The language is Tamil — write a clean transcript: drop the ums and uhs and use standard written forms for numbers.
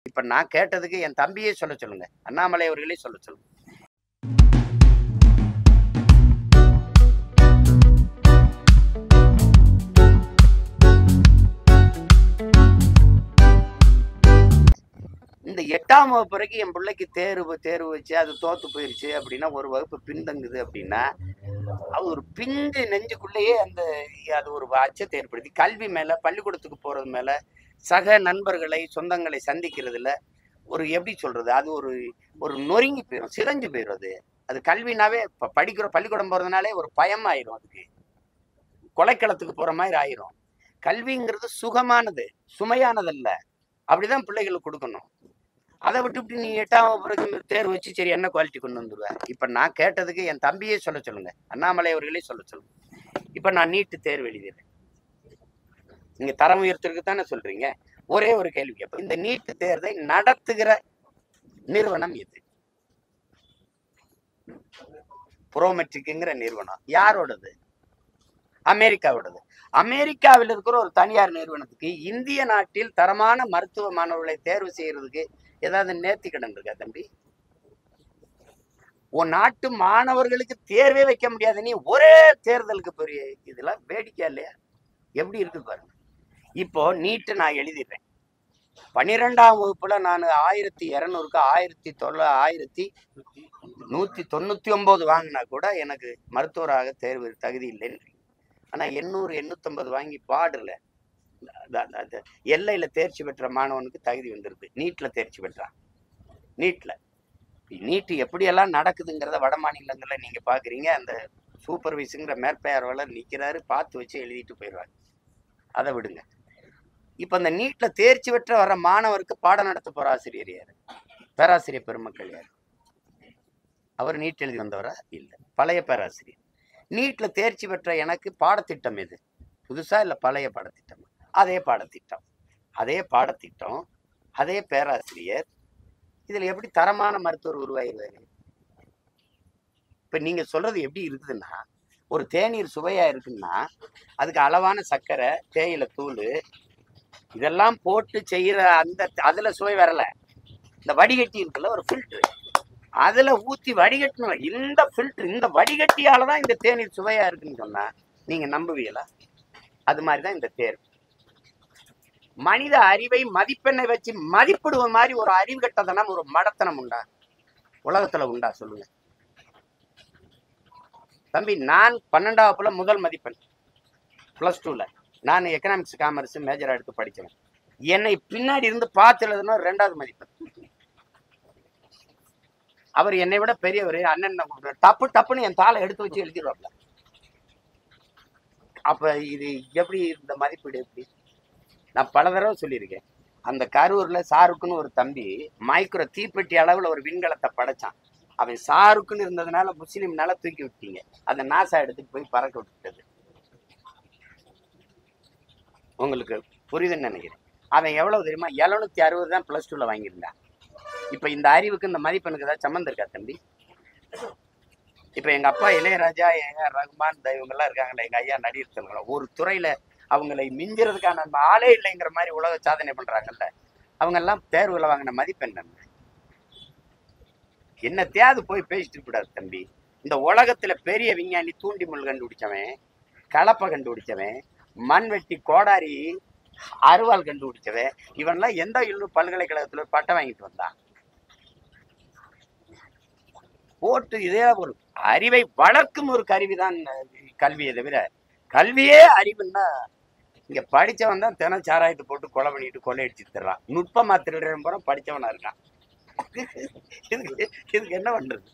இப்ப நான் கேட்டதுக்கு என் தம்பியே சொல்ல சொல்லுங்க. அண்ணாமலை அவர்களே சொல்ல சொல்லுங்க. இந்த 8ஆம் வகுப்பு வரைக்கும் என் பிள்ளைக்கு தேர்வு வச்சு அது தோத்து போயிருச்சு அப்படின்னா, ஒரு வகுப்பு பின்தங்குது அப்படின்னா, அது ஒரு பிஞ்சு நெஞ்சுக்குள்ளேயே அது ஒரு அச்சத்தை ஏற்படுத்தி கல்வி மேல, பள்ளிக்கூடத்துக்கு போறது மேல, சக நண்பர்களை, சொந்தங்களை சந்திக்கிறதுல ஒரு எப்படி சொல்றது? அது ஒரு ஒரு நொறுங்கி போயிரும், சிதைஞ்சு போயிரும் அது. அது கல்வினாவே பள்ளிக்கூடம் போறதுனாலே ஒரு பயம் ஆயிரும் அதுக்கு. கொலைக்களத்துக்கு போற மாதிரி ஆயிரும். கல்விங்கிறது சுகமானது, சுமையானதல்ல. அப்படிதான் பிள்ளைகளுக்கு கொடுக்கணும். அதை விட்டுவிட்டு நீ 8ஆம் வகுப்பு தேர்வு வச்சு சரி என்ன குவாலிட்டி கொண்டு வந்துருவேன். இப்ப நான் கேட்டதுக்கு என் தம்பியே சொல்ல சொல்லுங்க. அண்ணாமலை அவர்களே சொல்ல சொல்லுங்க. இப்ப நான் நீட்டு தேர்வு எழுதிடுறேன். நீங்க தரம் உயர்த்திற்கு தானே சொல்றீங்க. ஒரே ஒரு கேள்வி கேட்பேன். இந்த நீட்டு தேர்வை நடத்துகிற நிறுவனம் எது? புரோமெட்ரிக்ங்கிற நிறுவனம் யாரோடது? அமெரிக்காவோடது. அமெரிக்காவில் இருக்கிற ஒரு தனியார் நிறுவனத்துக்கு இந்திய நாட்டில் தரமான மருத்துவ மாணவர்களை தேர்வு செய்யறதுக்கு ஏதாவது நேர்த்திக்கடன் இருக்கா தம்பி? உன் நாட்டு மாணவர்களுக்கு தேர்வே வைக்க முடியாது, நீ ஒரே தேர்தலுக்கு பெரிய இதெல்லாம் வேடிக்கை இல்லையா? எப்படி இருக்கு பாருங்க. இப்போ நீட்டு நான் எழுதிடுறேன். 12ஆம் வகுப்புல நான் 1200க்கு 1199 வாங்கினா கூட எனக்கு மருத்துவராக தேர்வு தகுதி இல்லைன்னு. ஆனா 800 850 வாங்கி பாடுல எல்லையில தேர்ச்சி பெற்ற மாணவனுக்கு தகுதி வந்துருது. நீட்ல தேர்ச்சி பெற்றான். நீட்டு எப்படியெல்லாம் நடக்குதுங்கிறத வட மாநிலங்கள்ல நீங்க பாக்குறீங்க. அந்த சூப்பர்வைஸுங்கிற மேற்பார்வையாளர் நிக்கிறாரு, பார்த்து வச்சு எழுதிட்டு போயிடுவாங்க. அதை விடுங்க. இப்ப அந்த நீட்ல தேர்ச்சி பெற்ற வர மாணவருக்கு பாடம் நடத்த போற ஆசிரியர் யாரு? பேராசிரியர் பெருமக்கள் யாரு? அவர் நீட் எழுதி வந்தவரா? இல்லை, பழைய பேராசிரியர். நீட்ல தேர்ச்சி பெற்ற எனக்கு பாடத்திட்டம் எது? புதுசா இல்ல பழைய பாடத்திட்டம்? அதே பாடத்திட்டம், அதே பேராசிரியர். இதுல எப்படி தரமான மருத்துவர் உருவாயிருவாரு? இப்ப நீங்க சொல்றது எப்படி இருக்குதுன்னா, ஒரு தேநீர் சுவையா இருக்குன்னா அதுக்கு அளவான சர்க்கரை, தேயிலை தூள் இதெல்லாம் போட்டு செய்யற அதுல சுவை வரல. இந்த வடிகட்டி இருக்குல்ல, ஒரு ஃபில்டர், அதுல ஊத்தி வடிகட்டணும். இந்த ஃபில்டர், இந்த வடிகட்டியாலதான் இந்த தேநீர் சுவையா இருக்குன்னு சொன்னா நீங்க நம்புவீங்களா? அது மாதிரிதான் இந்த தேர்வு. மனித அறிவை மதிப்பெண்ணை வச்சு மதிப்பிடுவ மாதிரி ஒரு அறிவு கட்டத்தனம், ஒரு மடத்தனம் உண்டா உலகத்துல? உண்டா சொல்லுங்க தம்பி. நான் 12ஆம் வகுப்புல முதல் மதிப்பெண், +2ல. நான் எக்கனாமிக்ஸ் காமர்ஸ் மேஜரா எடுத்து படிச்சேன். என்னை பின்னாடி இருந்து பார்த்து எழுதுனா 2வது மதிப்பெண். அவர் என்னை விட பெரியவர், அண்ணன் டப்புன்னு என் தாளை எடுத்து வச்சு எழுதிடுவாப்ல. அப்ப இது எப்படி இந்த மதிப்பீடு எப்படி? நான் பல தடவை சொல்லியிருக்கேன். அந்த கரூர்ல சாருக்குன்னு ஒரு தம்பி மைக்ரோ தீப்பெட்டி அளவுல ஒரு விண்கலத்தை படைச்சான். அவன் சாருக்குன்னு இருந்ததுனால முஸ்லீம்னால தூக்கி விட்டீங்க. அந்த நாசா எடுத்துட்டு போய் பறக்க விட்டுட்டது. உங்களுக்கு புரியுதுன்னு நினைக்கிறேன். அவன் எவ்வளவு தெரியுமா? 760 தான் +2ல வாங்கியிருந்தான். இப்ப இந்த அறிவுக்கு இந்த மதிப்பெண்ணுக்கு ஏதாவது சம்மந்தம் இருக்கா தம்பி? இப்ப எங்க அப்பா இளையராஜா, ரகுமான், இவங்கெல்லாம் இருக்காங்களே, எங்க ஐயா நடிகர்கள், ஒரு துறையில அவங்களை மிஞ்சுறதுக்கான ஆளே இல்லைங்கிற மாதிரி உலக சாதனை பண்றாங்கல்ல, அவங்க எல்லாம் தேர்வுல வாங்கின மதிப்பெண் என்ன தேவை போய் பேசிட்டு கூடாது தம்பி. இந்த உலகத்துல பெரிய விஞ்ஞானி தூண்டிமுள் கண்டுபிடிச்சவன், கலப்பை கண்டுபிடிச்சவன், மண்வெட்டி, கோடாரி, அருவாள் கண்டுபிடிச்சவன், இவன்லாம் எந்த பல்கலைக்கழகத்துல பட்டம் வாங்கிட்டு வந்தான்? போட்டு இதே ஒரு அறிவை வளர்க்கும் ஒரு கருவிதான் கல்வியை தவிர, கல்வியே அறிவுன்னா இங்க படிச்சவன் தான் தினம் சாராயத்தை போட்டு கொலை பண்ணிட்டு கொள்ளையடிச்சு தர்றான். நுட்பமா திருடுறேன் போற படிச்சவனா இருக்கான். இதுக்கு என்ன பண்றது?